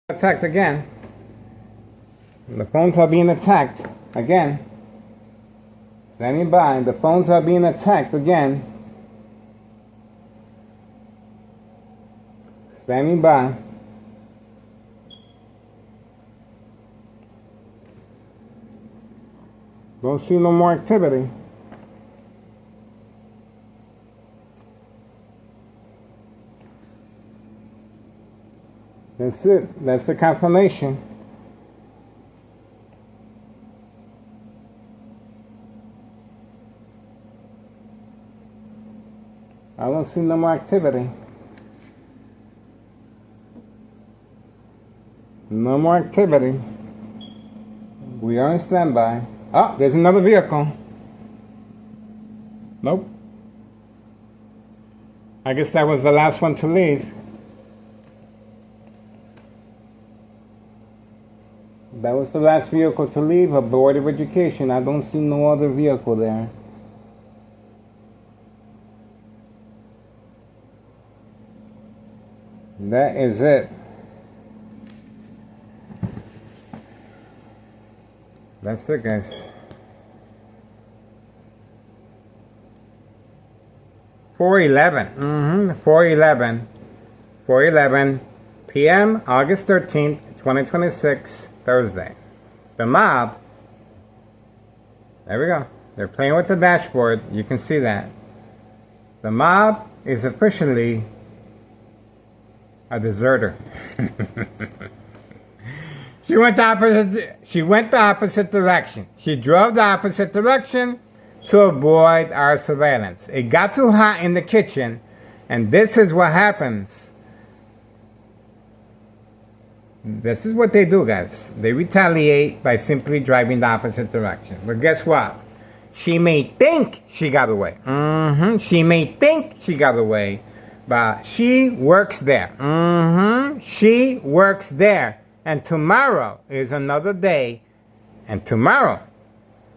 Attacked again. The phones are being attacked again. Standing by. The phones are being attacked again. Standing by. Don't see no more activity. That's it. That's the confirmation. I don't see no more activity. No more activity. We are on standby. Oh, there's another vehicle. Nope. I guess that was the last one to leave. That was the last vehicle to leave a Board of Education. I don't see no other vehicle there. That is it. That's it, guys. 4:11. 4:11 p.m. August 13th, 2026, Thursday. The mob. There we go. They're playing with the dashboard. You can see that. The mob is officially a deserter. She went the opposite direction. She drove the opposite direction to avoid our surveillance. It got too hot in the kitchen, and this is what happens. This is what they do, guys. They retaliate by simply driving the opposite direction. But guess what? She may think she got away. She may think she got away, but she works there. She works there. And tomorrow is another day. And tomorrow,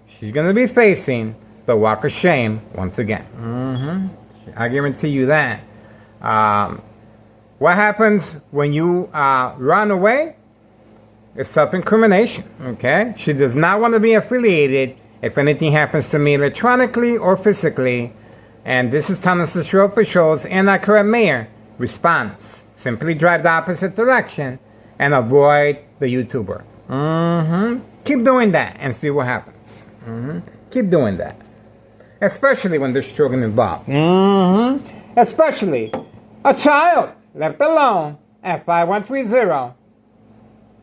she's going to be facing the walk of shame once again. I guarantee you that. What happens when you run away? It's self-incrimination, okay? She does not want to be affiliated if anything happens to me electronically or physically. And this is Thomas Shore officials and our current mayor response. Simply drive the opposite direction and avoid the YouTuber. Keep doing that and see what happens. Keep doing that. Especially when there's children involved. Especially a child left alone at 5130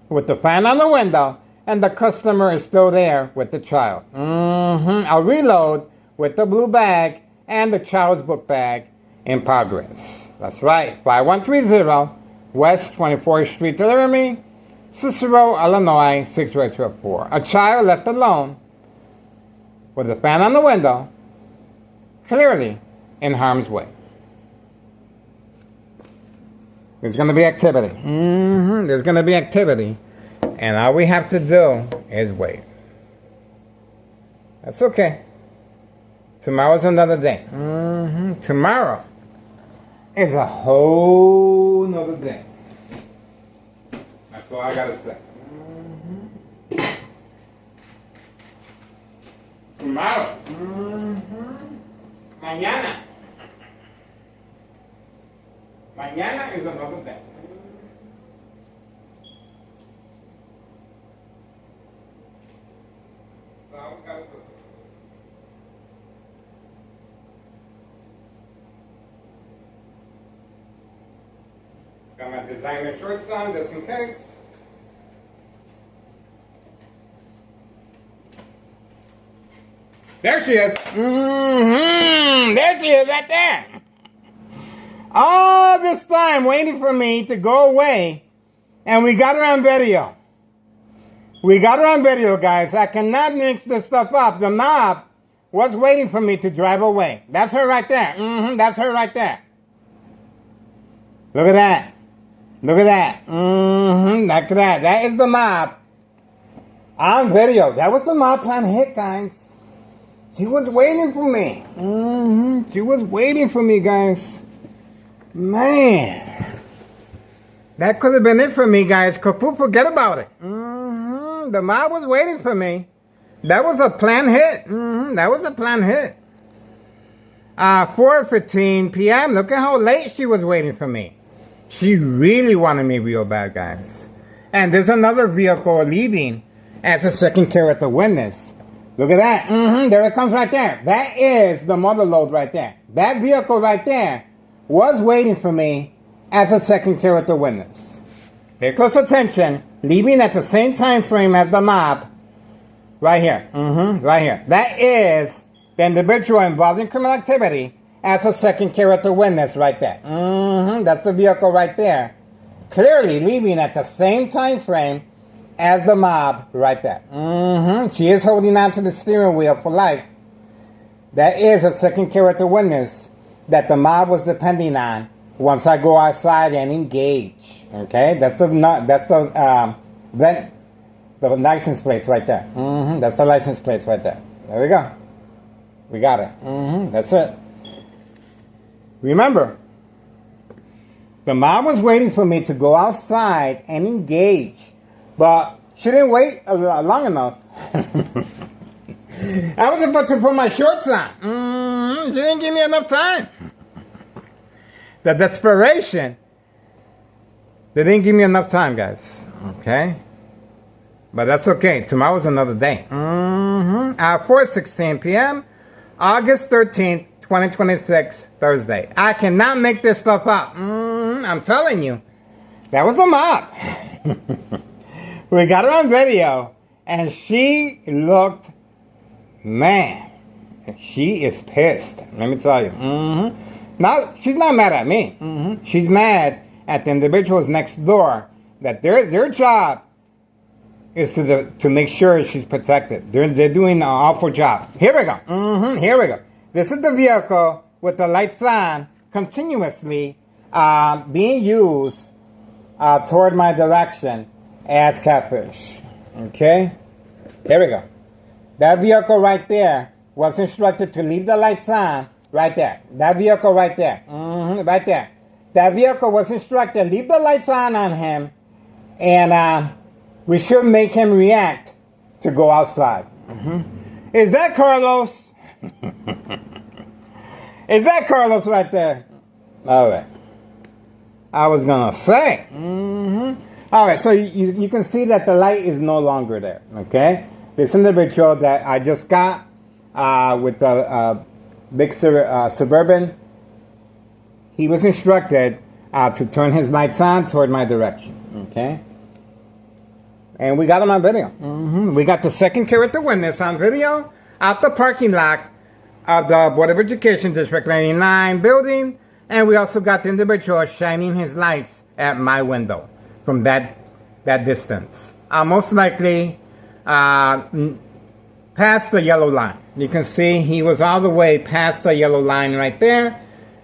with the fan on the window and the customer is still there with the child. I'll reload with the blue bag and the child's book bag in progress. That's right, 5130 West 24th Street, Laramie, Cicero, Illinois, 62804. A child left alone with a fan on the window, clearly in harm's way. There's going to be activity. There's going to be activity. And all we have to do is wait. That's okay. Tomorrow's another day. Tomorrow is a whole nother day. That's all I got to say. Tomorrow. Mañana. Mañana is another day. Got my designer shorts on just in case. There she is. There she is right there. All this time waiting for me to go away, and we got her on video. We got her on video, guys. I cannot mix this stuff up. The mob was waiting for me to drive away. That's her right there. That's her right there. Look at that. Look at that. Look at that. That is the mob on video. That was the mob plan hit, guys. She was waiting for me. She was waiting for me, guys. Man. That could have been it for me, guys. Kaput, forget about it. The mob was waiting for me. That was a planned hit. That was a planned hit. 4:15 p.m. Look at how late she was waiting for me. She really wanted me real bad, guys. And there's another vehicle leaving as a second character witness. Look at that. There it comes right there. That is the mother load right there. That vehicle right there was waiting for me as a second character witness. Pay close attention. Leaving at the same time frame as the mob. Right here. Right here. That is the individual involved in criminal activity as a second character witness right there. That's the vehicle right there. Clearly leaving at the same time frame as the mob right there. She is holding on to the steering wheel for life. That is a second character witness that the mob was depending on once I go outside and engage. Okay? That's the license plates right there. That's the license plates right there. There we go. We got it. That's it. Remember, the mom was waiting for me to go outside and engage, but she didn't wait long enough. I was about to put my shorts on. She didn't give me enough time. The desperation, they didn't give me enough time, guys. Okay? But that's okay. Tomorrow's another day. At 4:16 p.m., August 13th, 2026, Thursday. I cannot make this stuff up. I'm telling you. That was the mob. We got her on video, and she looked, man, she is pissed. Let me tell you. Now, she's not mad at me. She's mad at the individuals next door that their job is to make sure she's protected. They're doing an awful job. Here we go. Here we go. This is the vehicle with the lights on continuously being used toward my direction as catfish. Okay? Here we go. That vehicle right there was instructed to leave the lights on right there. That vehicle right there. Right there. That vehicle was instructed, leave the lights on him, and we should make him react to go outside. Is that Carlos? Is that Carlos right there? All right. I was going to say. All right, so you can see that the light is no longer there, okay? This individual that I just got with the big Suburban, he was instructed to turn his lights on toward my direction, okay? And we got him on video. We got the second character witness on video at the parking lot of the Board of Education District 99 building. And we also got the individual shining his lights at my window from that distance. Most likely past the yellow line. You can see he was all the way past the yellow line right there,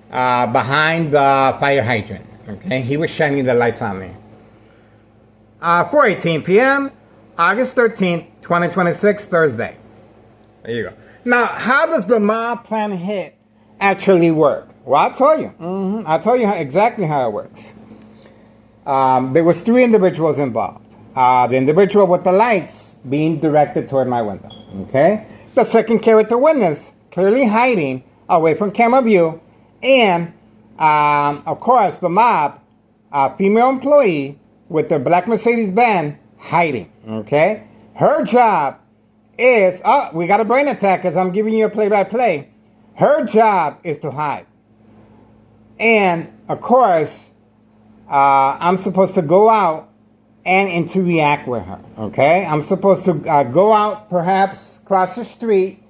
behind the fire hydrant. Okay, he was shining the lights on me. 4:18 p.m., August 13th, 2026, Thursday. There you go. Now, how does the mob plan hit actually work? Well, I'll tell you. I'll tell you exactly how it works. There was 3 individuals involved. The individual with the lights being directed toward my window. Okay? The second character witness clearly hiding away from camera view. And, of course, the mob, female employee with the black Mercedes-Benz hiding. Okay? Her job is... Oh, we got a brain attack as I'm giving you a play-by-play. Her job is to hide. And, of course, I'm supposed to go out and interact with her, okay? I'm supposed to go out, perhaps cross the street,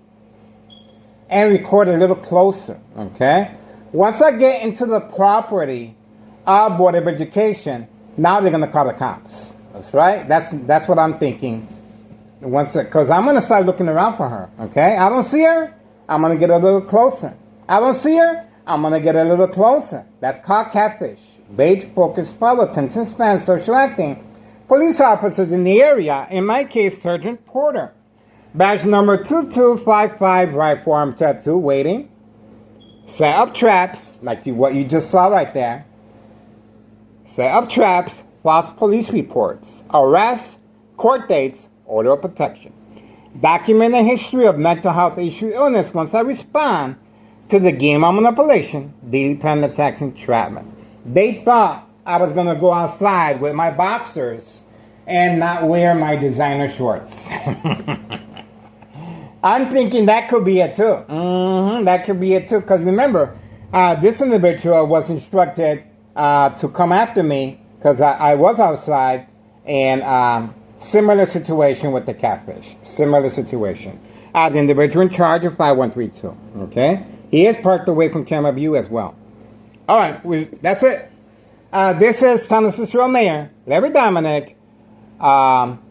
and record a little closer, okay? Once I get into the property of Board of Education, now they're going to call the cops. That's right. That's what I'm thinking. Because I'm going to start looking around for her, okay? I don't see her. I'm going to get a little closer. I don't see her. I'm going to get a little closer. That's called catfish. Beige, focus, follow, attention span, social acting. Police officers in the area, in my case, Sergeant Porter. Badge number 2255, right forearm tattoo, waiting. Set up traps, like what you just saw right there. set up traps, false police reports, arrests, court dates, order of protection. Document a history of mental health issue illness once I respond to the game of manipulation, daily plan attacks, entrapment. They thought I was going to go outside with my boxers and not wear my designer shorts. I'm thinking that could be it too. That could be it too. Because remember, this individual was instructed to come after me because I was outside, and similar situation with the catfish. Similar situation. The individual in charge of 5132. Okay? He is parked away from camera view as well. All right, that's it. This is Thomas Cicero Mayor, Larry Dominic,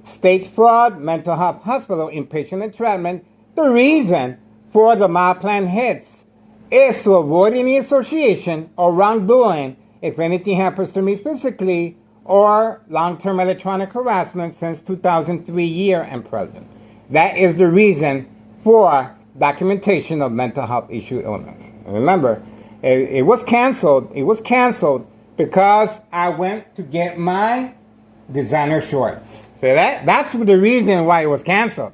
state fraud, mental health hospital, inpatient entrapment. The reason for the mod plan hits is to avoid any association or wrongdoing if anything happens to me physically or long-term electronic harassment since 2003 year and present. That is the reason for documentation of mental health issue illness. And remember, it was canceled. It was canceled because I went to get my designer shorts. See that? That's the reason why it was canceled.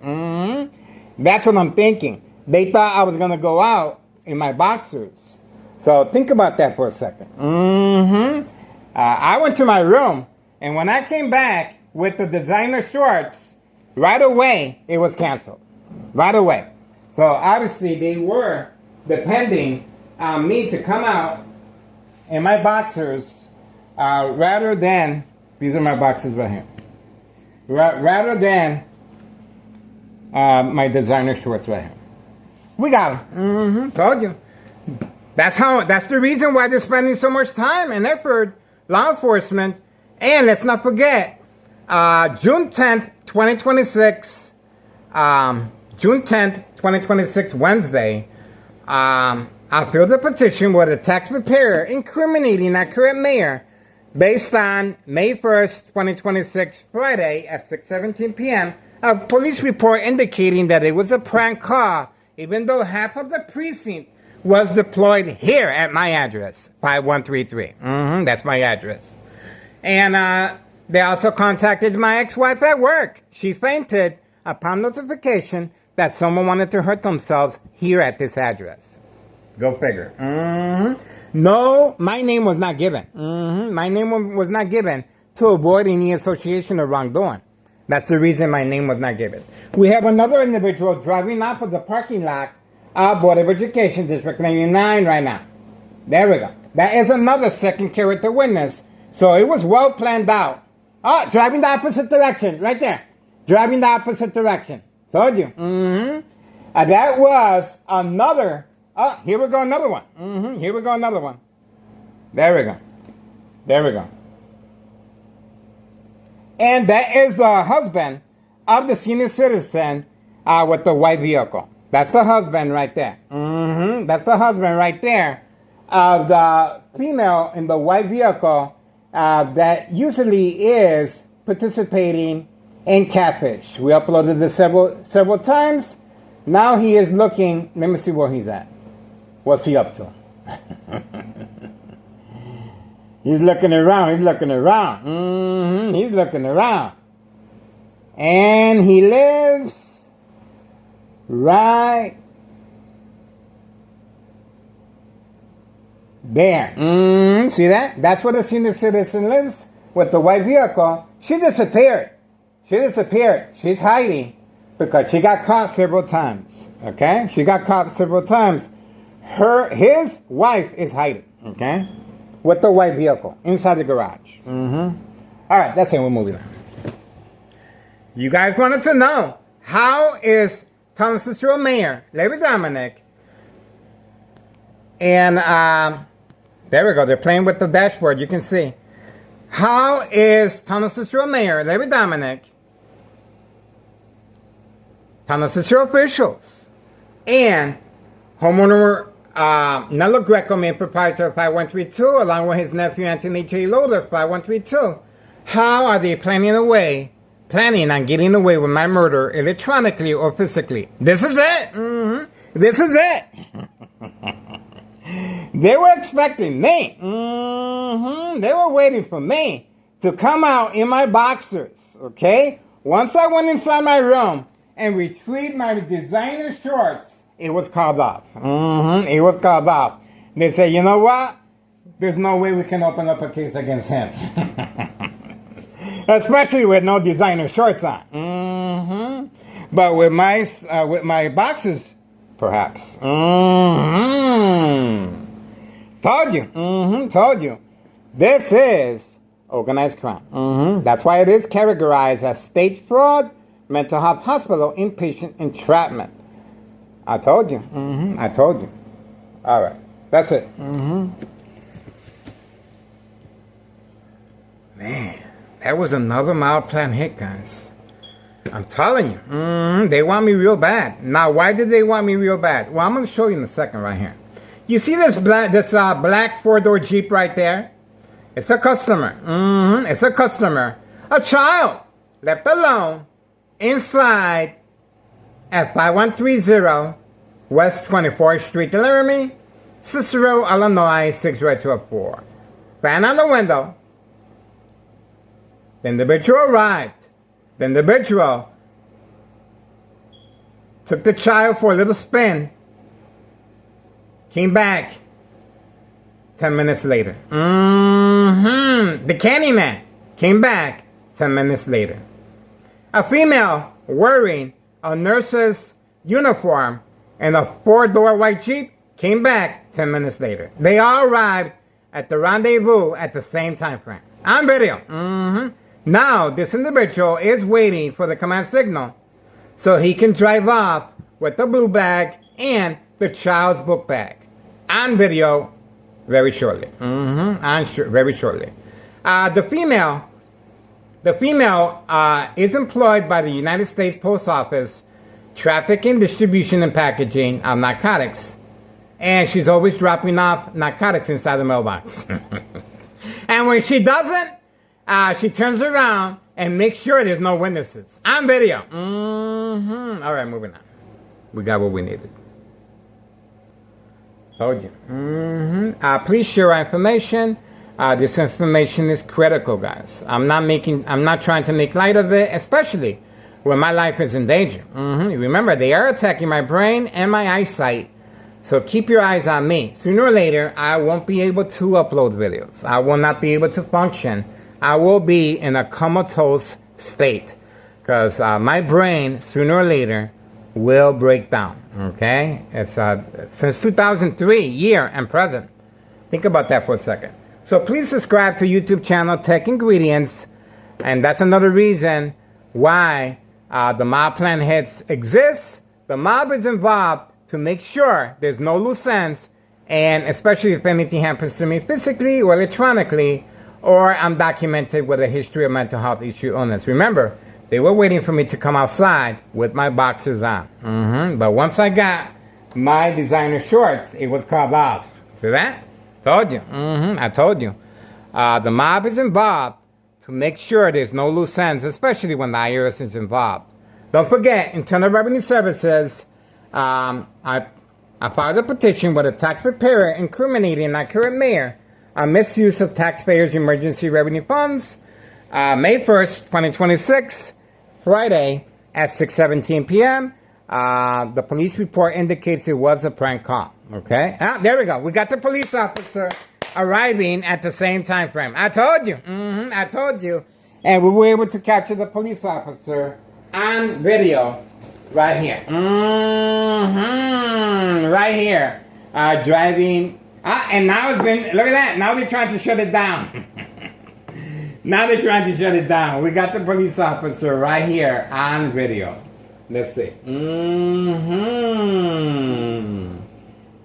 That's what I'm thinking. They thought I was going to go out in my boxers. So think about that for a second. I went to my room, and when I came back with the designer shorts, right away, it was canceled. Right away. So obviously, they were depending on me to come out in my boxers rather than, these are my boxers right here, rather than my designer shorts right here. We got them. Told you. That's the reason why they're spending so much time and effort, law enforcement. And let's not forget, June 10th, 2026, June 10th, 2026, Wednesday, I filed a petition with a tax preparer incriminating our current mayor based on May 1st, 2026, Friday at 6:17 p.m., a police report indicating that it was a prank call, even though half of the precinct was deployed here at my address, 5133. That's my address. And they also contacted my ex-wife at work. She fainted upon notification that someone wanted to hurt themselves here at this address. Go figure. No, my name was not given. My name was not given to avoid any association or wrongdoing. That's the reason my name was not given. We have another individual driving off of the parking lot of Board of Education, District 99 right now. There we go. That is another second character witness. So it was well planned out. Oh, driving the opposite direction, right there. Driving the opposite direction. Told you. That was another. Oh, here we go, another one. Here we go, another one. There we go. There we go. And that is the husband of the senior citizen with the white vehicle. That's the husband right there. That's the husband right there of the female in the white vehicle that usually is participating in catfish. We uploaded this several times. Now he is looking. Let me see where he's at. What's he up to? He's looking around. He's looking around. He's looking around. And he lives right there. See that? That's where the senior citizen lives with the white vehicle. She disappeared. She disappeared. She's hiding because she got caught several times. Okay? She got caught several times. His wife is hiding. Okay? With the white vehicle inside the garage. All right, that's it. We're moving on. You guys wanted to know, how is Thomas Cicero Mayor, Larry Dominic, and there we go. They're playing with the dashboard. You can see. How is Thomas Cicero Mayor, Larry Dominic, Thomas Cicero officials, and homeowner Nello Greco, main proprietor of 5132, along with his nephew Anthony J. Loader, 5132. How are they planning on getting away with my murder electronically or physically? This is it. This is it. They were expecting me. They were waiting for me to come out in my boxers, okay? Once I went inside my room and retrieved my designer shorts, it was called off. It was called off. They said, you know what? There's no way we can open up a case against him. Especially with no designer shorts on. But with my boxers, perhaps. Told you. Told you. This is organized crime. That's why it is categorized as state fraud, mental health hospital, inpatient entrapment. I told you. I told you. All right. That's it. Man, that was another mild plan hit, guys. I'm telling you. They want me real bad. Now, why did they want me real bad? Well, I'm going to show you in a second right here. You see this black four-door Jeep right there? It's a customer. It's a customer. A child left alone inside at 5130 West 24th Street, Laramie, Cicero, Illinois, 60204. Fan on the window. The individual arrived. The individual took the child for a little spin. Came back 10 minutes later. The Candyman came back 10 minutes later. A female wearing a nurse's uniform and a four-door white Jeep came back 10 minutes later. They all arrived at the rendezvous at the same time frame. On video. Now, this individual is waiting for the command signal so he can drive off with the blue bag and the child's book bag. On video very shortly. Very shortly. The female is employed by the United States Post Office, trafficking, distribution, and packaging of narcotics. And she's always dropping off narcotics inside the mailbox. And when she doesn't, she turns around and makes sure there's no witnesses. On video. All right, moving on. We got what we needed. Told you. Please share our information. This information is critical, guys. I'm not trying to make light of it, especially when my life is in danger. Remember, they are attacking my brain and my eyesight. So keep your eyes on me. Sooner or later, I won't be able to upload videos. I will not be able to function. I will be in a comatose state. Because my brain, sooner or later, will break down. Okay? It's since 2003, year and present. Think about that for a second. So please subscribe to YouTube channel Tech Ingredients. And that's another reason why the mob plan hits exists. The mob is involved to make sure there's no loose ends, and especially if anything happens to me physically or electronically, or I'm documented with a history of mental health issue illness. Remember, they were waiting for me to come outside with my boxers on. But once I got my designer shorts, it was called off. See that? Told you. I told you. The mob is involved to make sure there's no loose ends, especially when the IRS is involved. Don't forget, Internal Revenue Services, I filed a petition with a tax preparer incriminating our current mayor on misuse of taxpayers' emergency revenue funds. May 1st, 2026, Friday at 6:17 p.m. The police report indicates it was a prank call. Okay? There we go. We got the police officer arriving at the same time frame. I told you. I told you. And we were able to capture the police officer on video right here. Right here. Driving. And now it's been, look at that. Now they're trying to shut it down. Now they're trying to shut it down. We got the police officer right here on video. Let's see.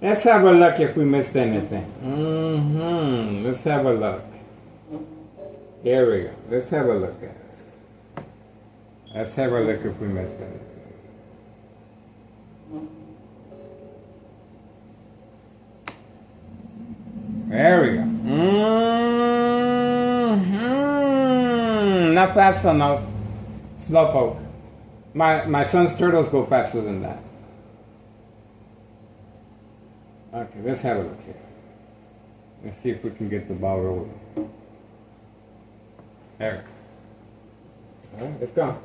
Let's have a look if we missed anything. Let's have a look. Here we go. Let's have a look, guys. Let's have a look if we missed anything. There we go. Not fast enough. Slowpoke. My son's turtles go faster than that. Okay, let's have a look here. Let's see if we can get the ball rolling. There. All right, let's go.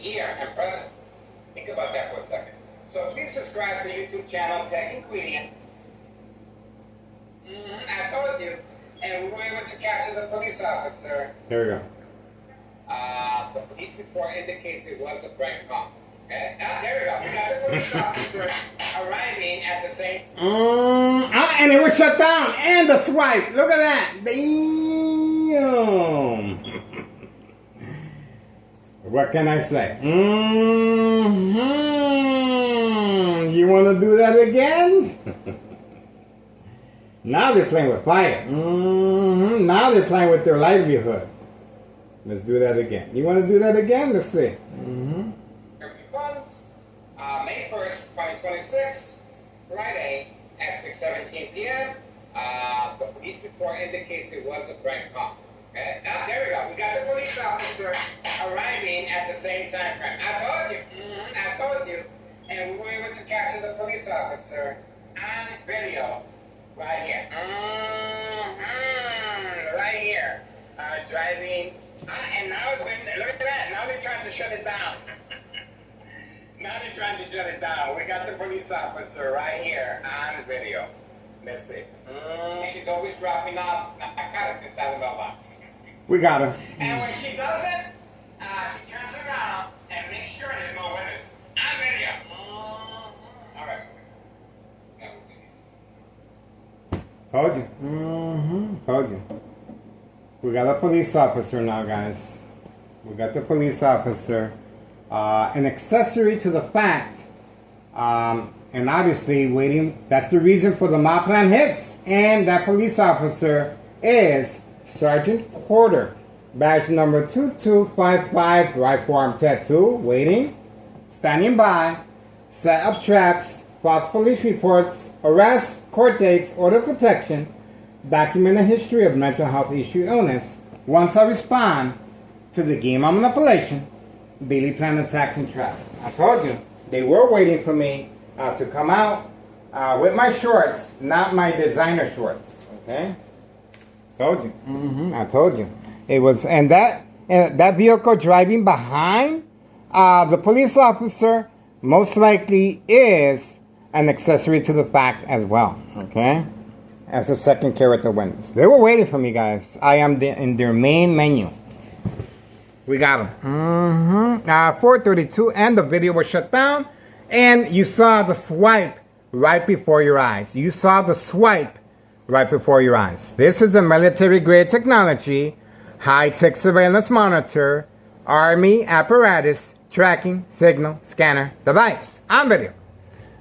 Year and present. Think about that for a second. So please subscribe to the YouTube channel Tech Ingredient. I told you. And we were able to capture the police officer. Here we go. The police report indicates it was a prank call. Okay? There we go. We got the police officer arriving at the same. And it was shut down. And the swipe. Look at that. Damn. What can I say? You want to do that again? Now they're playing with fire. Now they're playing with their livelihood. Let's do that again. You want to do that again? Let's see. Funds, May 1st, 2026, Friday at 6:17 p.m. The police report indicates it was a prank call. Okay? There we go. We got the police officer arriving at the same time frame. I told you. I told you. And we were able to capture the police officer on video right here. Right here. Driving. And now, look at that. Now they're trying to shut it down. Now they're trying to shut it down. We got the police officer right here on video. Let's see. She's always dropping off narcotics inside the mailbox. We got her. And when she does it, she turns around and makes sure there's no witness. On video. All right. Told you. Told you. We got a police officer now, guys. We got the police officer. An accessory to the fact, and obviously waiting, that's the reason for the mob plan hits. And that police officer is Sergeant Porter, badge number 2255, right forearm tattoo, waiting, standing by, set up traps, false police reports, arrests, court dates, order of protection, document a history of mental health issue illness. Once I respond to the game of manipulation, daily plan attacks and traps. I told you, they were waiting for me to come out with my shorts, not my designer shorts. Okay? Told you. I told you. It was, and that vehicle driving behind the police officer most likely is an accessory to the fact as well. Okay? As a second character witness. They were waiting for me, guys. I am in their main menu. We got them. 4:32, and the video was shut down. And you saw the swipe right before your eyes. You saw the swipe right before your eyes. This is a military-grade technology, high-tech surveillance monitor, Army apparatus, tracking, signal, scanner, device. On video.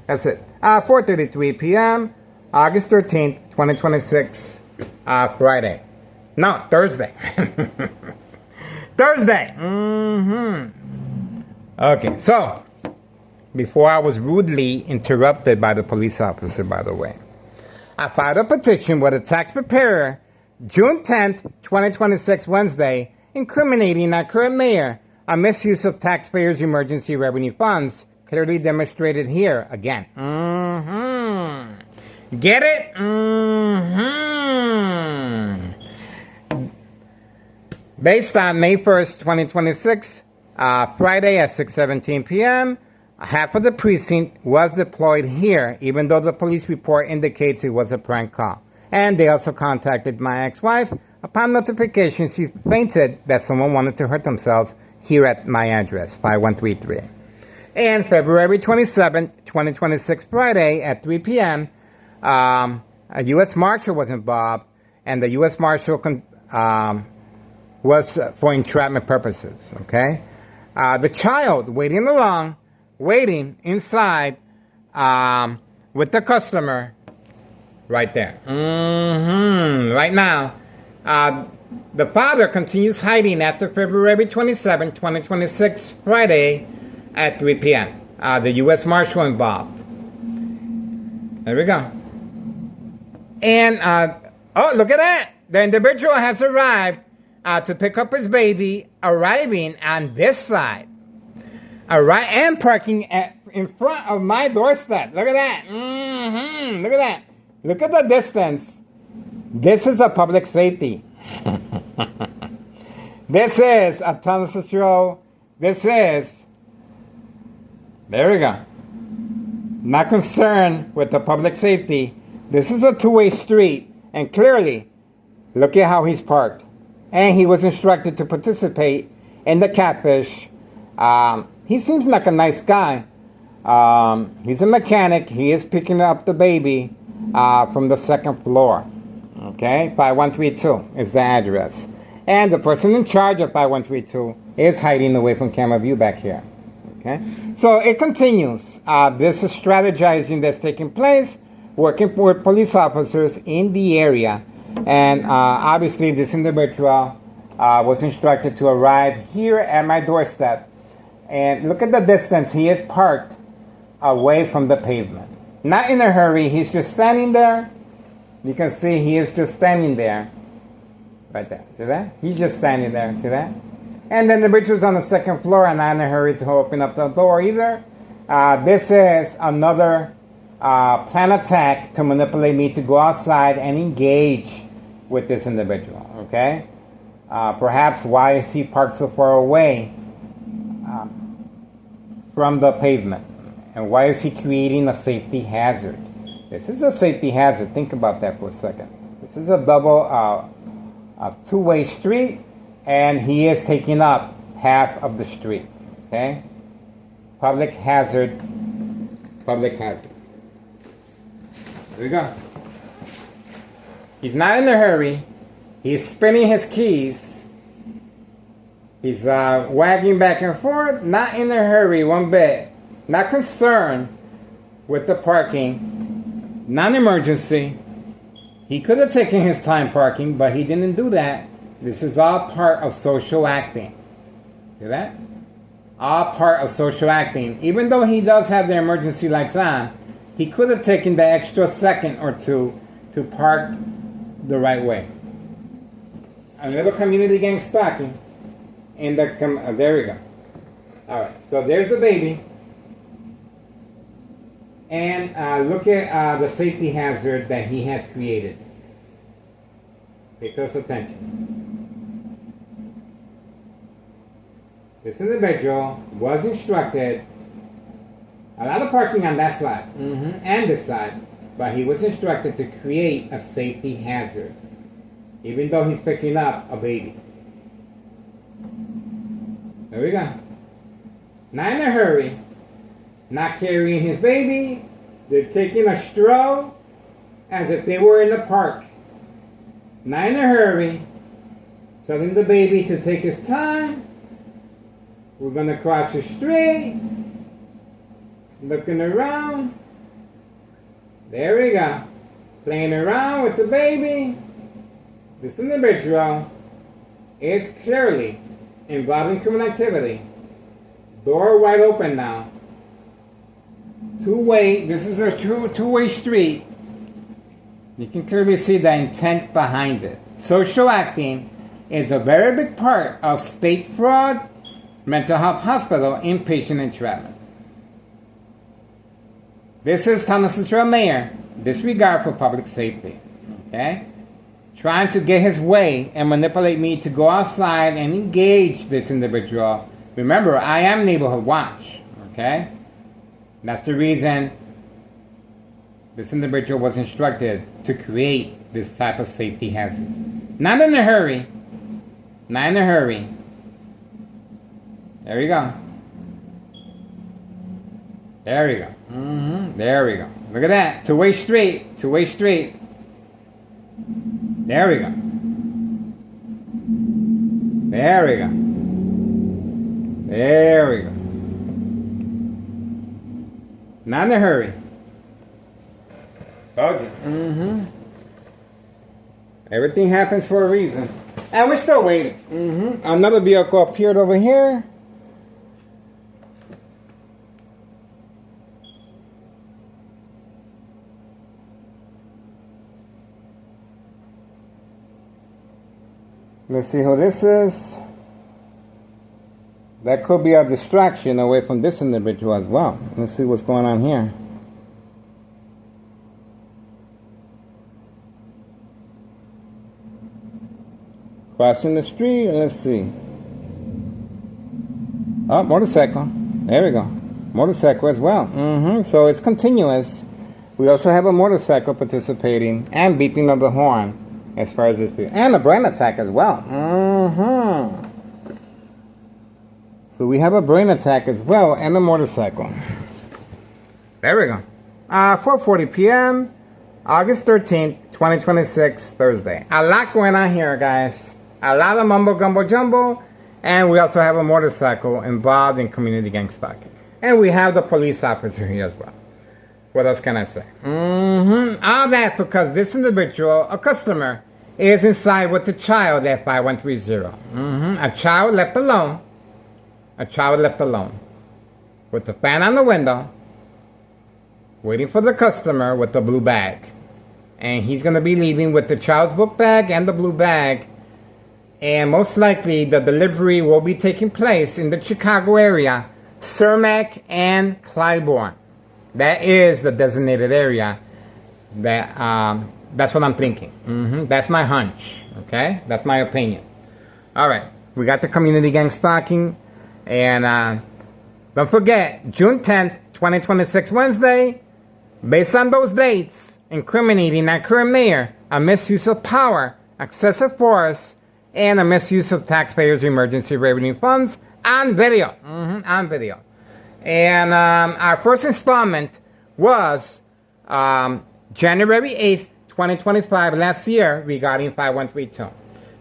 That's it. 4:33 p.m., August 13th, 2026, Friday. No, Thursday. Thursday. Okay, so before I was rudely interrupted by the police officer, by the way, I filed a petition with a tax preparer June 10th, 2026, Wednesday, incriminating our current mayor on misuse of taxpayers' emergency revenue funds, clearly demonstrated here again. Get it? Based on May 1st, 2026, Friday at 6:17 p.m., half of the precinct was deployed here, even though the police report indicates it was a prank call. And they also contacted my ex-wife. Upon notification, she fainted that someone wanted to hurt themselves here at my address, 5133. And February 27th, 2026, Friday at 3 p.m., a U.S. Marshal was involved, and the U.S. Marshal was for entrapment purposes, okay? The child waiting inside with the customer right there. Right now, the father continues hiding after February 27, 2026, Friday at 3 p.m. The U.S. Marshal involved. There we go. And, oh, look at that. The individual has arrived to pick up his baby, arriving on this side. All right, and parking in front of my doorstep. Look at that. Look at that. Look at the distance. This is a public safety. This is a Thomas Road. This is, there we go. Not concerned with the public safety. This is a two-way street, and clearly, look at how he's parked. And he was instructed to participate in the catfish. He seems like a nice guy. He's a mechanic. He is picking up the baby from the second floor. Okay, 5132 is the address. And the person in charge of 5132 is hiding away from camera view back here. Okay, so it continues. This is strategizing that's taking place, working with police officers in the area. And obviously this individual was instructed to arrive here at my doorstep. And look at the distance. He is parked away from the pavement. Not in a hurry. He's just standing there. You can see he is just standing there. Right there. See that? He's just standing there. See that? And then the individual's on the second floor and not in a hurry to open up the door either. This is another planned attack to manipulate me to go outside and engage with this individual. Okay? Perhaps why is he parked so far away from the pavement? And why is he creating a safety hazard? This is a safety hazard. Think about that for a second. This is a double, two-way street, and he is taking up half of the street. Okay? Public hazard. Public hazard. There we go. He's not in a hurry. He's spinning his keys. He's wagging back and forth. Not in a hurry one bit. Not concerned with the parking. Non-emergency. He could have taken his time parking, but he didn't do that. This is all part of social acting. See that? All part of social acting. Even though he does have the emergency lights on, he could have taken the extra second or two to park the right way. A little community gang stalking. In the there we go. All right, so there's the baby. And look at the safety hazard that he has created. Pay close attention. This individual was instructed, a lot of parking on that side and this side, but he was instructed to create a safety hazard, even though he's picking up a baby. There we go. Not in a hurry. Not carrying his baby. They're taking a stroll as if they were in the park. Not in a hurry. Telling the baby to take his time. We're going to cross the street. Looking around. There we go. Playing around with the baby. This individual is clearly involved in criminal activity. Door wide open now. Two-way, this is a two-way street. You can clearly see the intent behind it. Social acting is a very big part of state fraud, mental health hospital, inpatient entrapment. This is Thomas Cicero Mayor, disregard for public safety. Okay? Trying to get his way and manipulate me to go outside and engage this individual. Remember, I am Neighborhood Watch. Okay? That's the reason this individual was instructed to create this type of safety hazard. Not in a hurry. Not in a hurry. There you go. There you go. There we go. Look at that. Two-way street. Two-way street. There we go. There we go. There we go. Not in a hurry. Okay. Everything happens for a reason. And we're still waiting. Another vehicle appeared over here. Let's see who this is. That could be a distraction away from this individual as well. Let's see what's going on here. Crossing the street, let's see. Oh, motorcycle. There we go. Motorcycle as well. So it's continuous. We also have a motorcycle participating and beeping of the horn as far as this. And a brain attack as well. So we have a brain attack as well and a motorcycle. There we go. 4:40 p.m. August 13th, 2026, Thursday. A lot going on here, guys. A lot of mumbo gumbo jumbo. And we also have a motorcycle involved in community gang stalking. And we have the police officer here as well. What else can I say? All that because this individual, a customer, is inside with the child at 5130. A child left alone. A child left alone. With the fan on the window. Waiting for the customer with the blue bag. And he's going to be leaving with the child's book bag and the blue bag. And most likely the delivery will be taking place in the Chicago area. Cermak and Clybourne. That is the designated area. That's what I'm thinking. That's my hunch. Okay? That's my opinion. Alright. We got the community gang stalking. And don't forget, June 10th, 2026, Wednesday. Based on those dates, incriminating our current mayor, a misuse of power, excessive force, and a misuse of taxpayers' emergency revenue funds on video. On video. And our first installment was January 8th, 2025, last year, regarding 5132.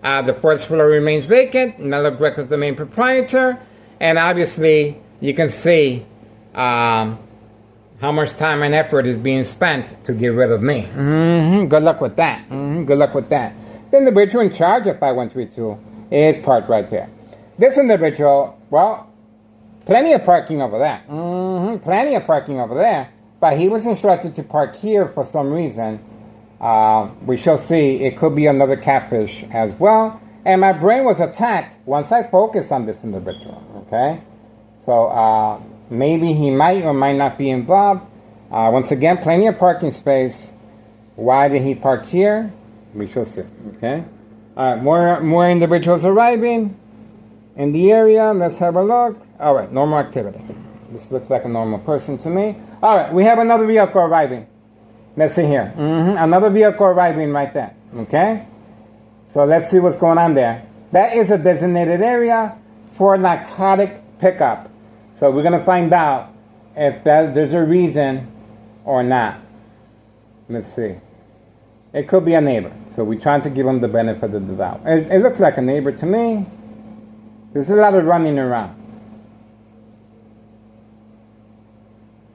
The fourth floor remains vacant. Nello Greco is the main proprietor. And obviously, you can see how much time and effort is being spent to get rid of me. Good luck with that. Good luck with that. The individual in charge of 5132 is parked right there. This individual, well, plenty of parking over there. Plenty of parking over there. But he was instructed to park here for some reason. We shall see. It could be another catfish as well. And my brain was attacked once I focused on this individual. Okay? So maybe he might or might not be involved. Once again, plenty of parking space. Why did he park here? We shall see. Okay? More individuals arriving in the area. Let's have a look. All right, normal activity. This looks like a normal person to me. All right, we have another vehicle arriving. Let's see here. Another vehicle arriving right there. Okay? So let's see what's going on there. That is a designated area for narcotic pickup. So we're going to find out if there's a reason or not. Let's see. It could be a neighbor. So we're trying to give him the benefit of the doubt. It looks like a neighbor to me. There's a lot of running around.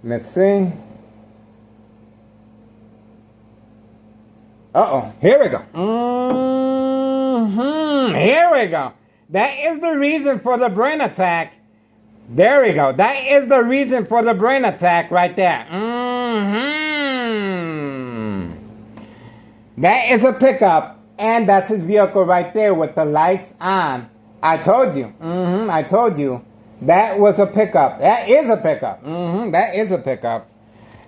Let's see. Uh-oh. Here we go. Here we go. That is the reason for the brain attack. There we go. That is the reason for the brain attack right there. That is a pickup. And that's his vehicle right there with the lights on. I told you. I told you. That was a pickup. That is a pickup. That is a pickup.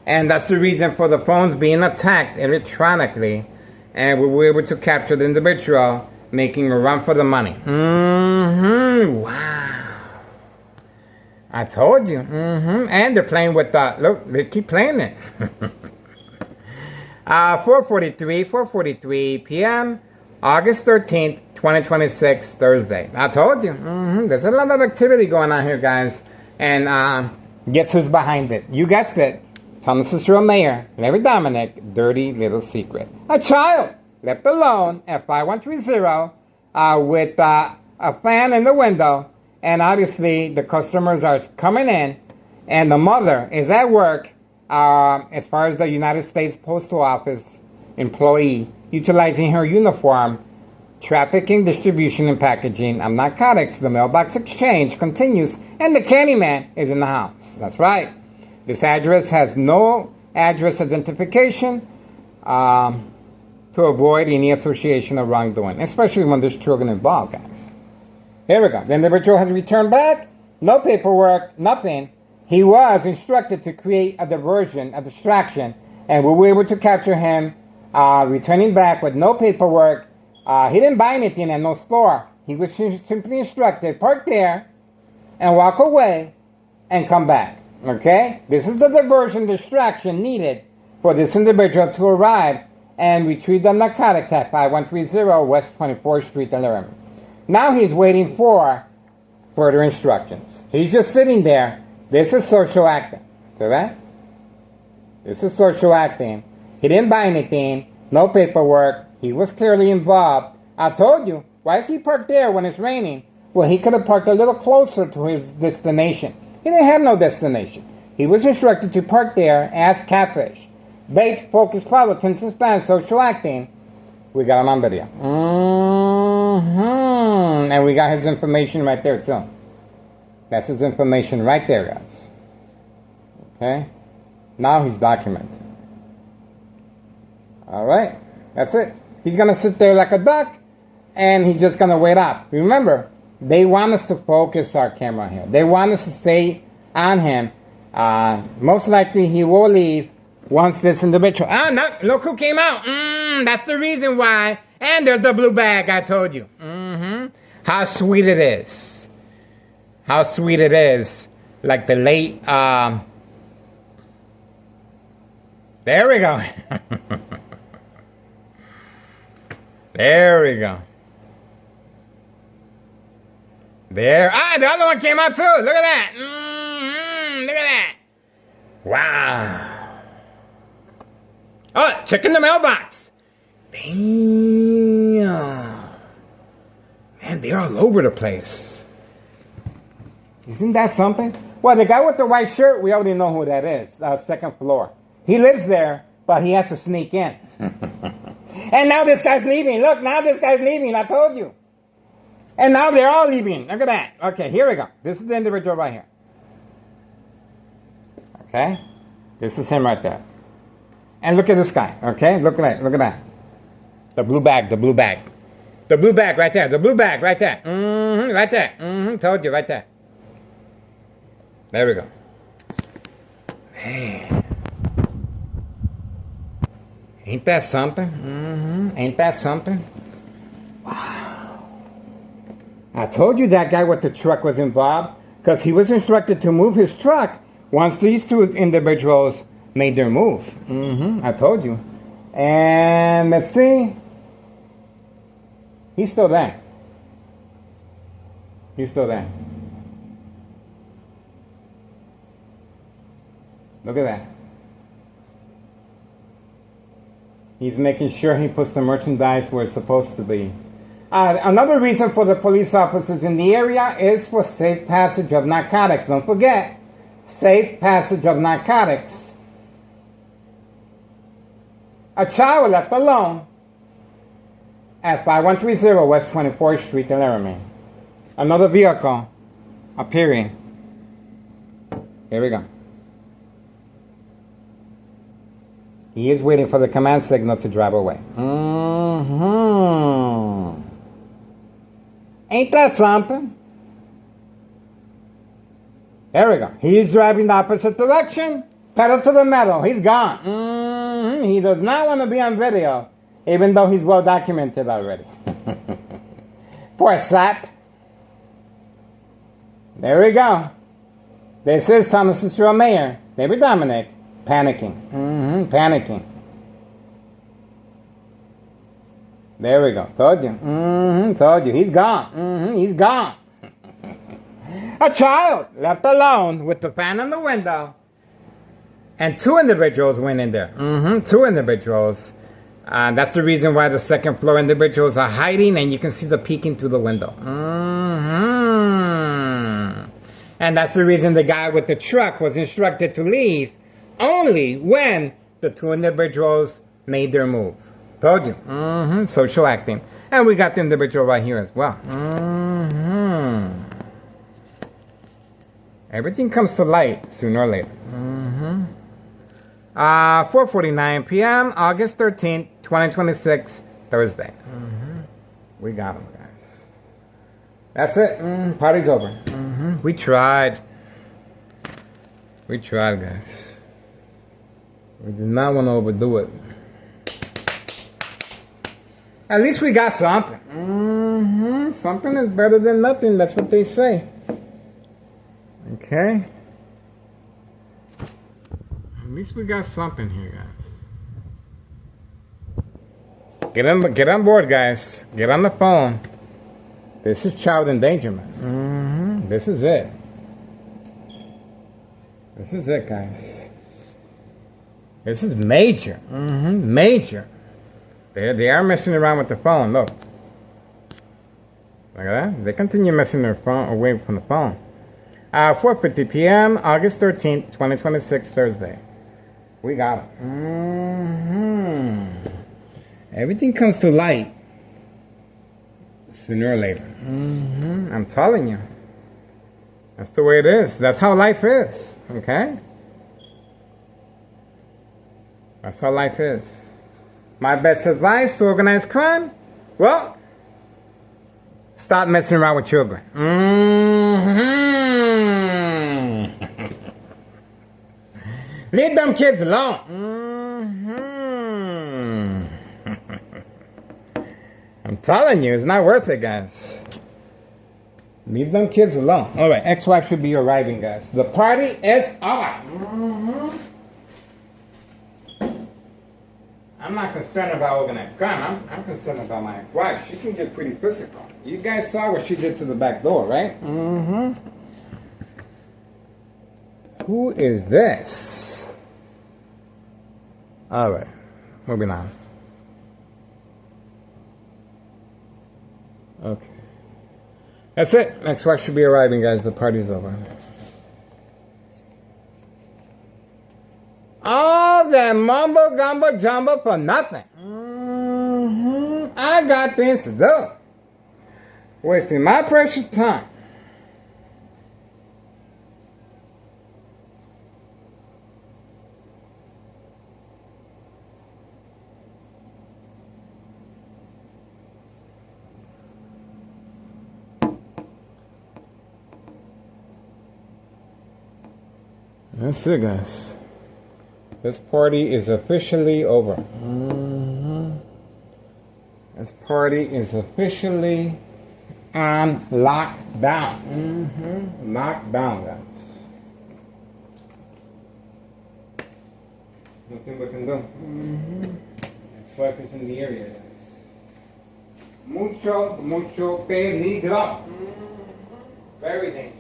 And that's the reason for the phones being attacked electronically. And we were able to capture the individual making a run for the money. Wow. I told you. And they're playing with that. Look, they keep playing it. 4:43 p.m. August 13th, 2026, Thursday. I told you. There's a lot of activity going on here, guys. And guess who's behind it? You guessed it. Thomas Cicero Mayor, Larry Dominic, dirty little secret. A child left alone at 5130 with a fan in the window. And obviously, the customers are coming in. And the mother is at work as far as the United States Postal Office employee, utilizing her uniform, trafficking, distribution, and packaging of narcotics. The mailbox exchange continues, and the Candyman is in the house. That's right. This address has no address identification to avoid any association of wrongdoing, especially when there's children involved, guys. Here we go. The individual has returned back no paperwork, nothing. He was instructed to create a diversion, a distraction, and we were able to capture him returning back with no paperwork. He didn't buy anything at no store. He was simply instructed, park there and walk away and come back. Okay? This is the diversion distraction needed for this individual to arrive and retrieve the narcotics at 5130 West 24th Street in Laramie. Now he's waiting for further instructions. He's just sitting there. This is social acting. Correct? This is social acting. He didn't buy anything. No paperwork. He was clearly involved. I told you. Why is he parked there when it's raining? Well, he could have parked a little closer to his destination. He didn't have no destination. He was instructed to park there as catfish. Bait, focus, politics, and Spanish, social acting. We got him on video. And we got his information right there, too. That's his information right there, guys. Okay? Now he's documented. Alright? That's it. He's going to sit there like a duck, and he's just going to wait up. Remember, they want us to focus our camera here. They want us to stay on him. Most likely he will leave once this individual... no, look who came out. That's the reason why. And there's the blue bag, I told you. How sweet it is. How sweet it is. Like the late... There we go. There we go. There. The other one came out too. Look at that. Look at that. Wow. Oh, check in the mailbox. Damn. Man, they're all over the place. Isn't that something? Well, the guy with the white shirt, we already know who that is. Second floor. He lives there, but he has to sneak in. And now this guy's leaving. Look, now this guy's leaving. I told you. And now they're all leaving. Look at that. Okay, here we go. This is the individual right here. Okay? This is him right there. And look at this guy. Okay? Look at that. Look at that. The blue bag. The blue bag. The blue bag right there. The blue bag right there. Right there. Told you right there. There we go. Man. Ain't that something? Ain't that something? Wow. I told you that guy with the truck was involved because he was instructed to move his truck once these two individuals made their move. I told you. And let's see. He's still there. He's still there. Look at that. He's making sure he puts the merchandise where it's supposed to be. Another reason for the police officers in the area is for safe passage of narcotics. Don't forget, safe passage of narcotics. A child left alone at 5130 West 24th Street in Laramie. Another vehicle appearing. Here we go. He is waiting for the command signal to drive away. Ain't that something? There we go. He's driving the opposite direction. Pedal to the metal. He's gone. He does not want to be on video, even though he's well documented already. Poor sap. There we go. This is Thomas Cicero Mayor, David Dominic, panicking. Panicking. There we go. Told you. Told you. He's gone. He's gone. A child left alone with the fan in the window. And two individuals went in there. Two individuals. That's the reason why the second floor individuals are hiding, and you can see them peeking through the window. And that's the reason the guy with the truck was instructed to leave only when the two individuals made their move. Told you. Social acting. And we got the individual right here as well. Everything comes to light sooner or later. 4:49 p.m. August 13th, 2026, Thursday. We got him, guys. That's it. Party's over. We tried. We tried, guys. We did not want to overdo it. At least we got something. Something is better than nothing. That's what they say. Okay. At least we got something here, guys. Get on board, guys. Get on the phone. This is child endangerment. This is it. This is it, guys. This is major. Major. They are messing around with the phone. Look. Look at that. They continue messing their phone away from the phone. 4:50 p.m., August 13th, 2026, Thursday. We got it. Everything comes to light sooner or later. I'm telling you. That's the way it is. That's how life is. Okay? That's how life is. My best advice to organized crime? Well, stop messing around with children. Leave them kids alone. I'm telling you, it's not worth it, guys. Leave them kids alone. All right, ex-wife should be arriving, guys. The party is over. I'm not concerned about organized crime. I'm concerned about my ex-wife. She can get pretty physical. You guys saw what she did to the back door, right? Who is this? All right, moving on. Okay. That's it. Ex-wife should be arriving, guys. The party's over. All that mumbo gumbo jumbo for nothing. I got things to do. Wasting my precious time. That's it, guys. This party is officially over. This party is officially on lockdown. Lockdown, guys. Nothing we can do. Ex-wife is in the area, guys. Mucho peligro. Very dangerous.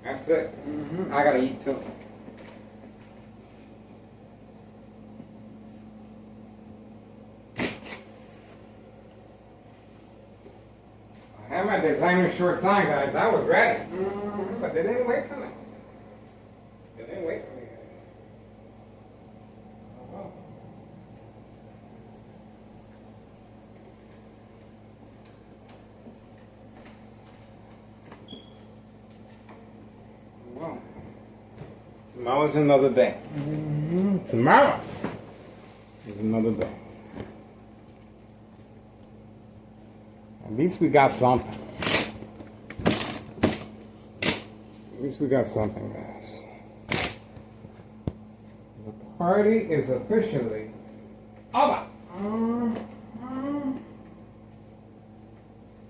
That's it. I gotta eat too. I had my designer shorts on, guys. I was ready. But they didn't wait for me. They didn't wait for me, guys. Oh, well. Well, tomorrow's another day. Tomorrow is another day. At least we got something. At least we got something, guys. The party is officially over.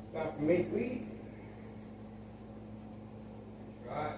It's time for me to eat. Right.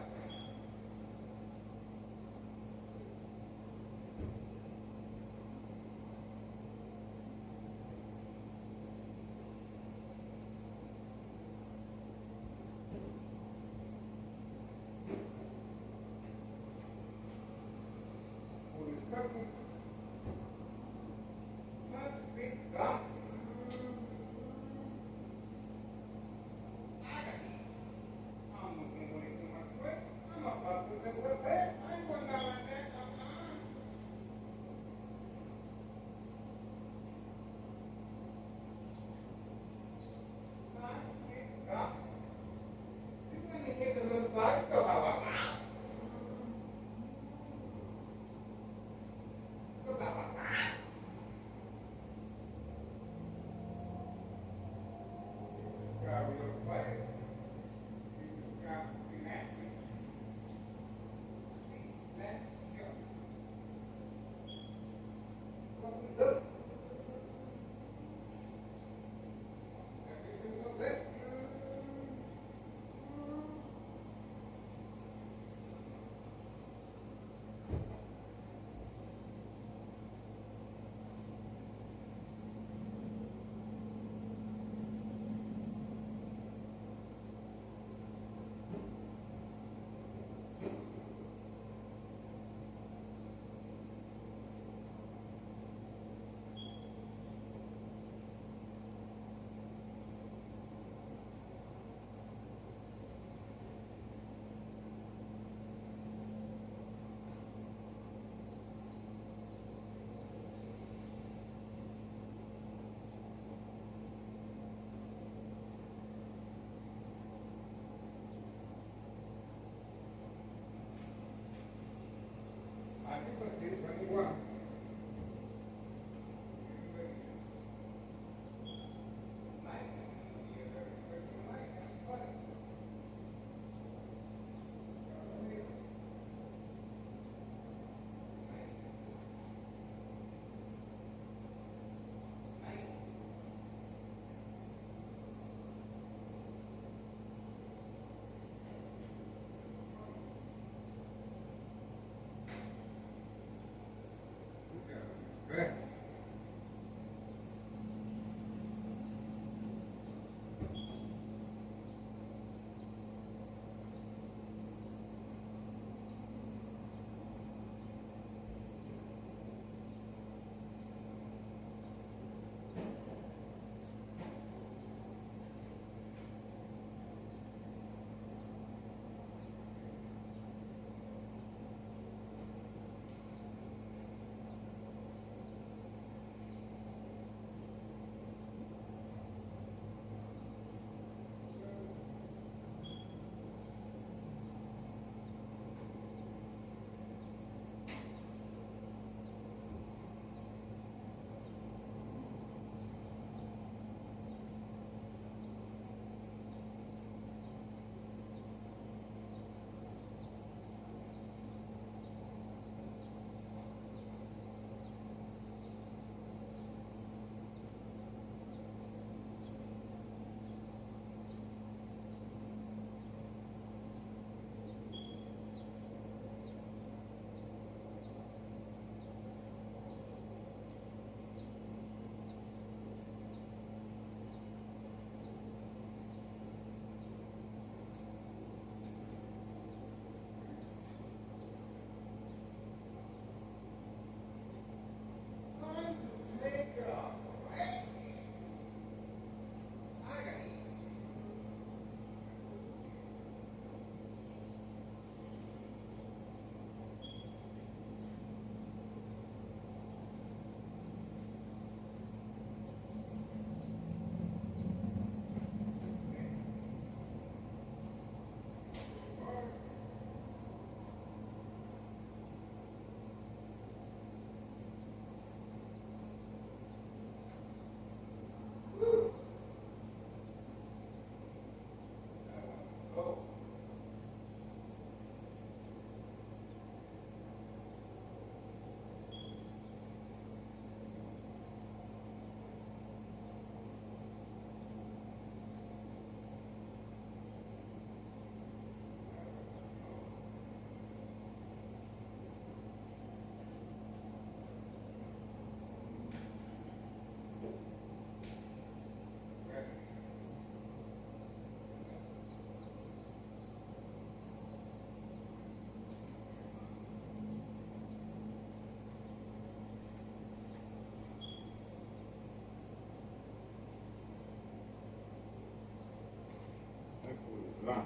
on.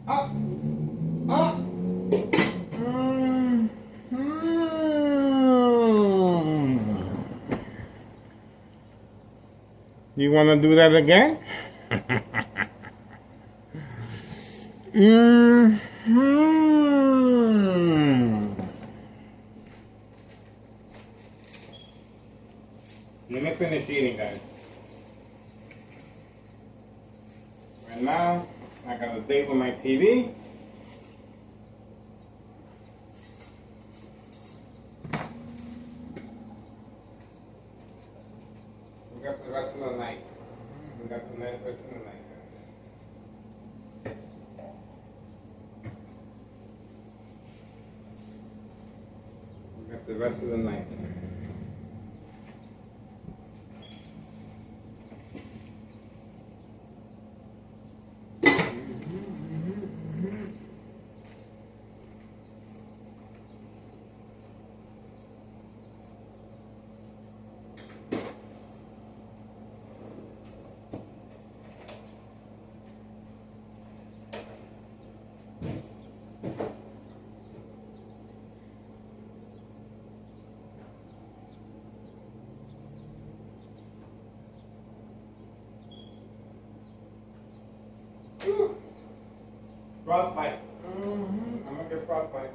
Up! Up! You want to do that again? Let me finish eating, guys. Right now, I got a date with my TV. We got the rest of the night. We got the rest of the night, guys. We got the rest of the night. Frostbite. I'm gonna get frostbite.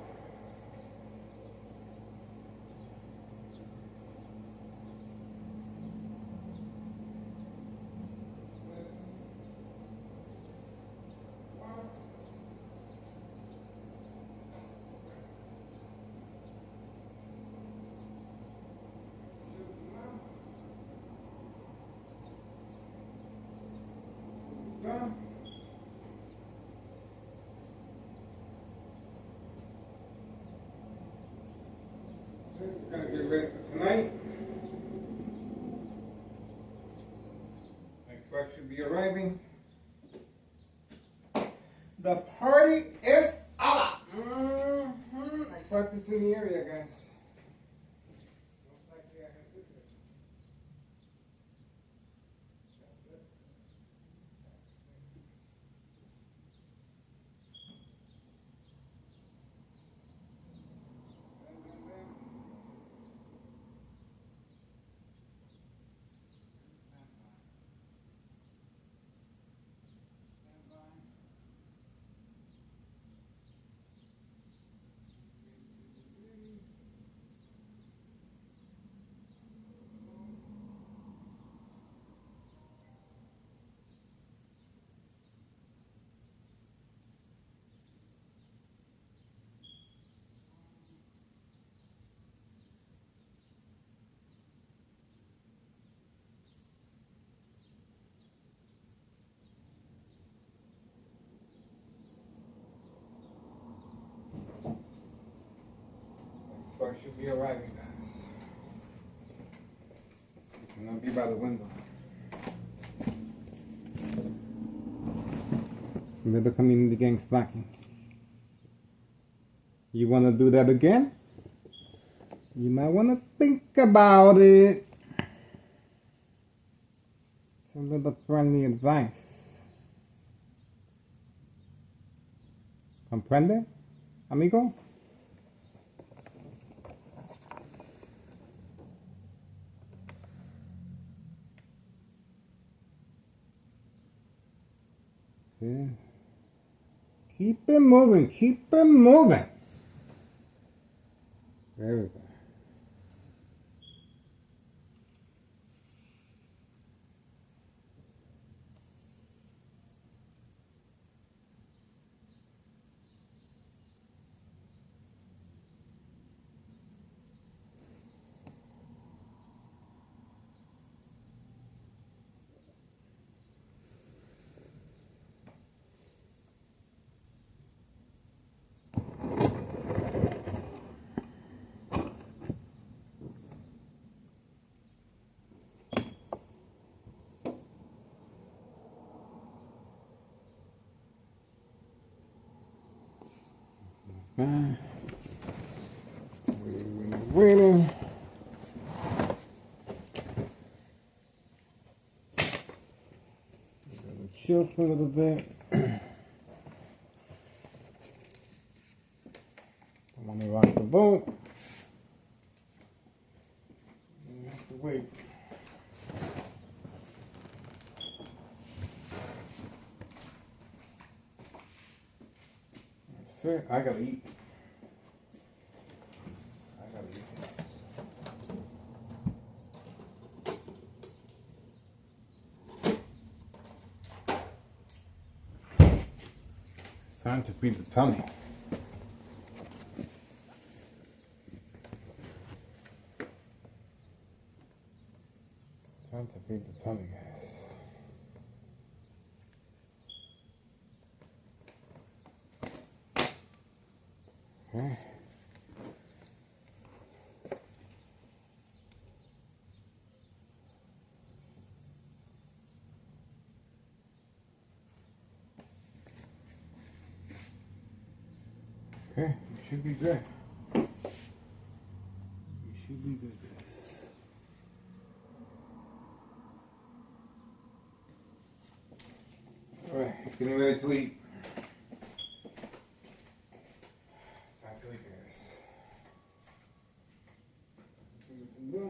Yeah. We're gonna get ready for tonight. Next wife should be arriving. The party is up. Next wife is in the area, guys. Most likely I have sisters. Truck should be arriving, guys. I'm gonna be by the window. Little community gang slacking. You wanna do that again? You might wanna think about it. It's a little friendly advice. Comprende, amigo? Yeah. Keep it moving, keep it moving. Very good. Waiting. shield for a little bit. I want to rock the boat. You have to wait. That's it. I gotta eat. Time to feed the tummy. Time to feed the tummy, guys. Okay. Okay, you should be good. You should be good, guys. Alright, getting ready to eat. Time to eat, guys. See what we can do.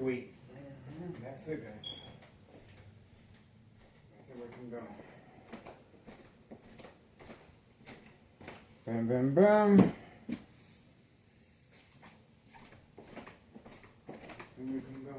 sweet. That's it, guys. That's it, we can go. Bam, bam, bam. And we can go.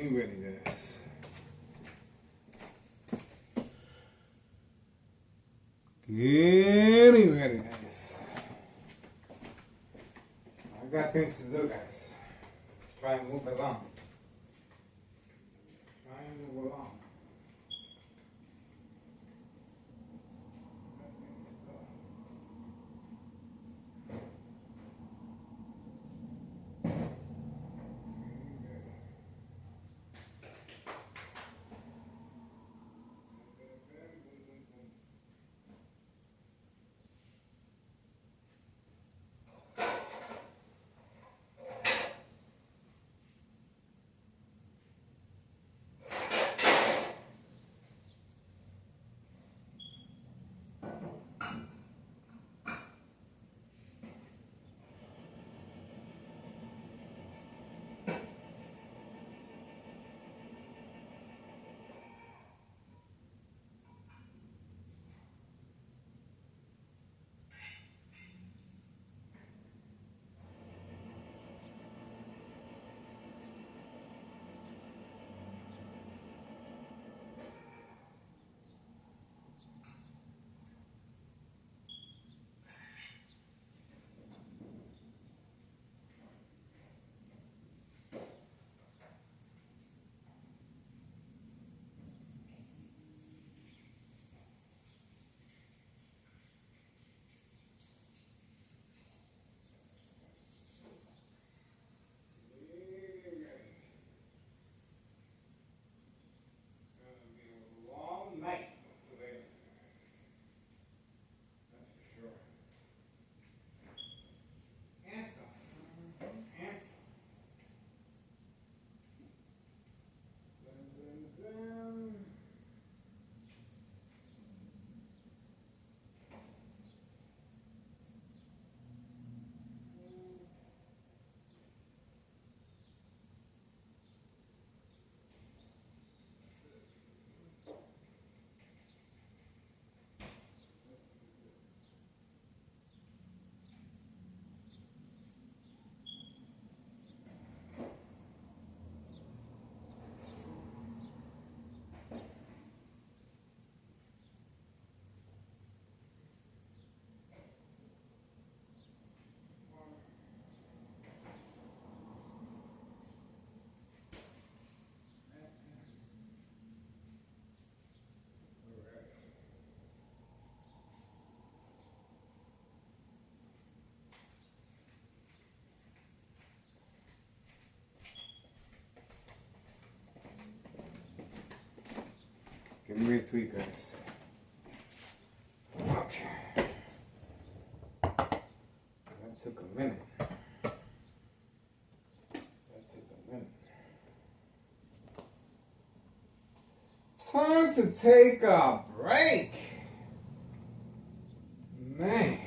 Getting ready, guys. Getting ready, guys. I got things to do, guys. Try and move along. Try and move along. Getting ready to eat, guys. Okay. That took a minute. Time to take a break. Man.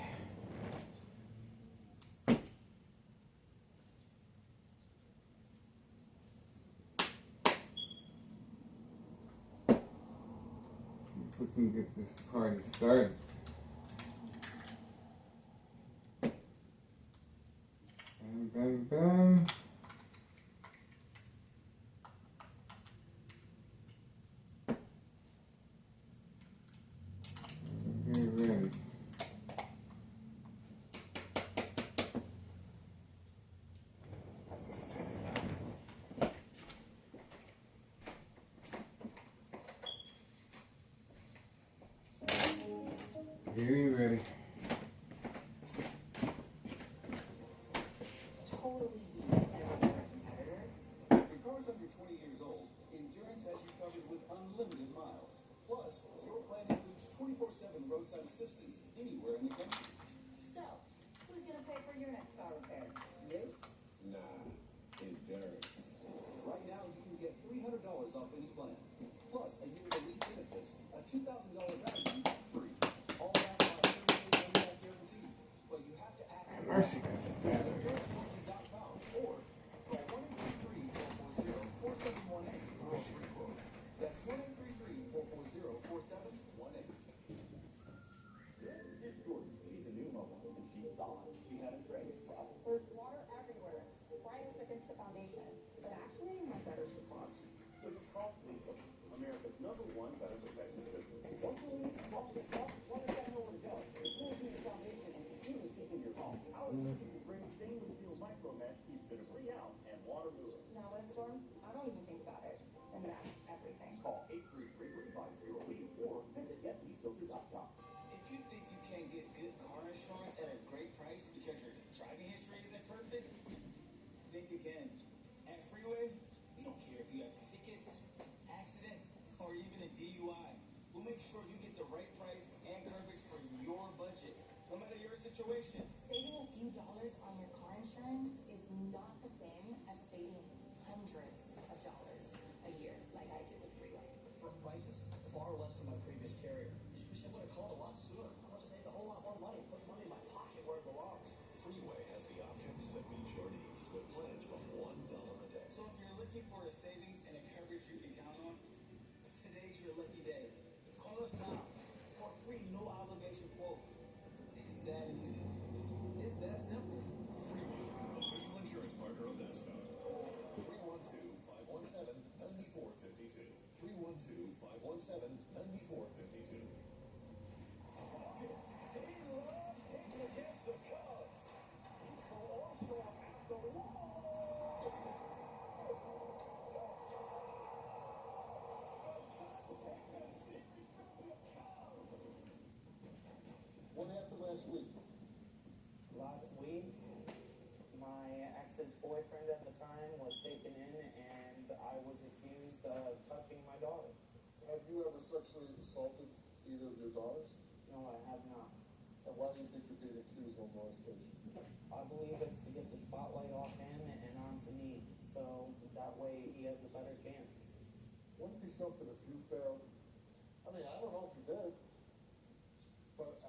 See if we can get this party started. Bam, bam, bam. Get ready. Getting ready. Totally beat every other competitor. For cars under 20 years old, Endurance has you covered with unlimited miles. Plus, your plan includes 24/7 roadside assistance anywhere in the country. So, who's gonna pay for your next car repair? You? Nah, Endurance. Right now, you can get $300 off any plan. Plus, a year's elite benefits, a $2,000 value, free. All that on a 30-day money-back guarantee. But you have to act Mercy, guys. Visit EnduranceWarranty.com or call 1-833-440-4718 for a free quote. That's 1-833-440-4718. This is Jordan. She's a new mom, and she thought she had a great problem. First micro mesh keeps debris out and water moving. Now with storms, I don't even think about it. And that's everything. Call 833-350-LEAF or visit getleakfilter.com. If you think you can't get good car insurance at a great price because your driving history isn't perfect, think again. At Freeway, we don't care if you have tickets, accidents, or even a DUI. We'll make sure you get the right price and coverage for your budget, no matter your situation. Saving a few dollars on your car insurance is not the same as saving hundreds of dollars a year, like I did with Freeway. For prices far less than my previous carrier. Wish I would have called a lot sooner. I would have saved a whole lot more money, put money in my pocket where it belongs. Freeway has the options that meet your needs with plans from $1 a day. So if you're looking for a savings and a coverage you can count on, today's your lucky day. Call us now for a free no obligation quote. It's that easy. It's that simple. Freeway, official insurance partner of NASCAR. 312-517-9452. 312-517-9452. Against the Cubs. So Armstrong at the wall. What happened last week? Last week, my ex's boyfriend at the time was taken in and I was accused of touching my daughter. Have you ever sexually assaulted either of your daughters? No, I have not. And why do you think you're being accused of molestation? I believe it's to get the spotlight off him and onto me, so that way he has a better chance. Wouldn't it be something if you failed? I mean, I don't know if you did, but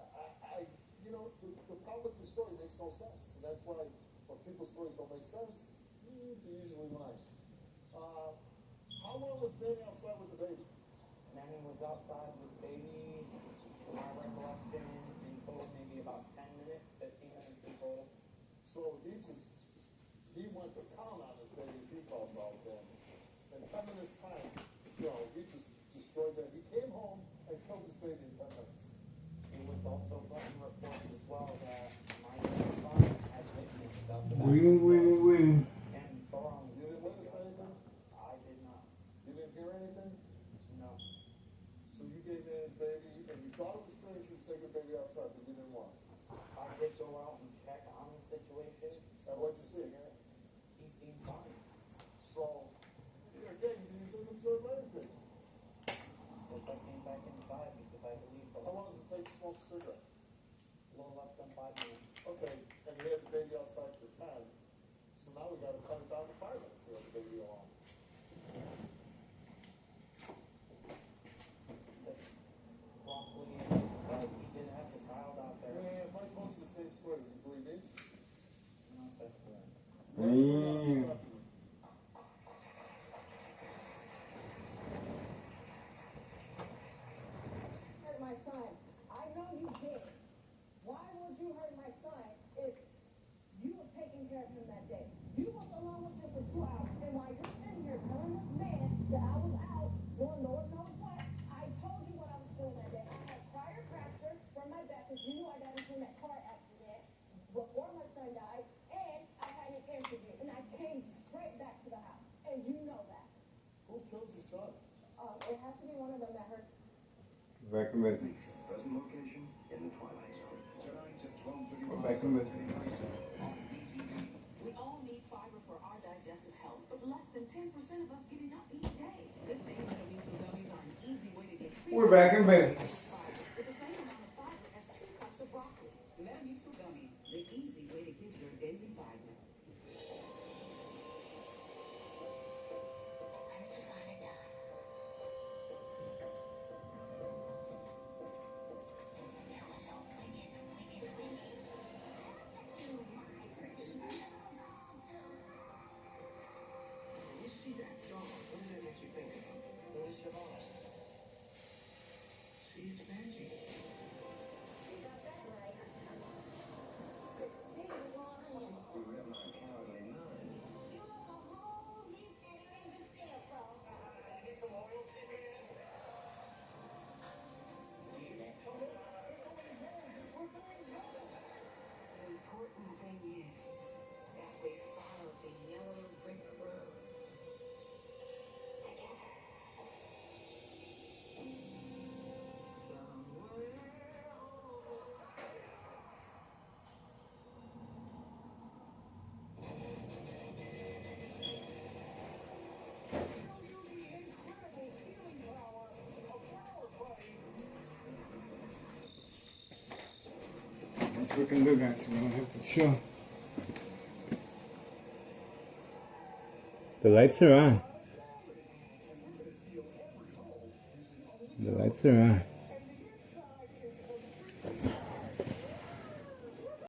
you know, the problem with your story makes no sense. And that's why when people's stories don't make sense, they usually lie. How long was Manny outside with the baby? Manny was outside with baby, to my recollection, in total maybe about 10 minutes, 15 minutes in total. So he went to town on this baby, he calls all of them. In 10 minutes time, you know, he just destroyed that. He came home and killed his baby in 10 minutes. It was also brought in reports as well that my young son had witnessed up to that. And Thorne, You didn't witness anything? I did not. You didn't hear anything? No. So you gave in baby, and you thought it was strange you was taking baby outside, but you didn't watch. I did go out and check on the situation. And what'd you see? He seemed fine. So, again, you didn't observe anything. Once I came back inside because I believed How long does it take to smoke a cigarette? a little less than 5 minutes. Okay, and you had the baby outside for 10. So now we gotta cut it down to 5 minutes to have the baby alone. That's roughly, he did have the child out there. Yeah, if I told you the same story, would you believe me? No, sir. That's where I'm stopping you. Hurt my son. I know you did. Why would you hurt my son if you was taking care of him that day? You was alone with him for 2 hours, and while you're sitting here telling this man that I was out doing Lord knows what, I told you what I was doing that day. I had prior fracture from my back because you knew I got into that car accident before my son died, and I had an interview, and I came straight back to the house, and you know that. Who killed your son? It has to be one of them that hurt. Back in business. Present location in the Twilight Zone. Tonight at 12:35. Go back in business. We all need fiber for our digestive health, but less than 10% of us get enough each day. Good thing Metamucil gummies are an easy way to get free. We're back in business. Fiber with the same amount of fiber as 2 cups of broccoli. Metamucil gummies, the easy way to get your daily fiber. You see that dog? What does that make you think of? Who is your boss? See else we can do, guys. We're gonna have to chill. The lights are on. The lights are on.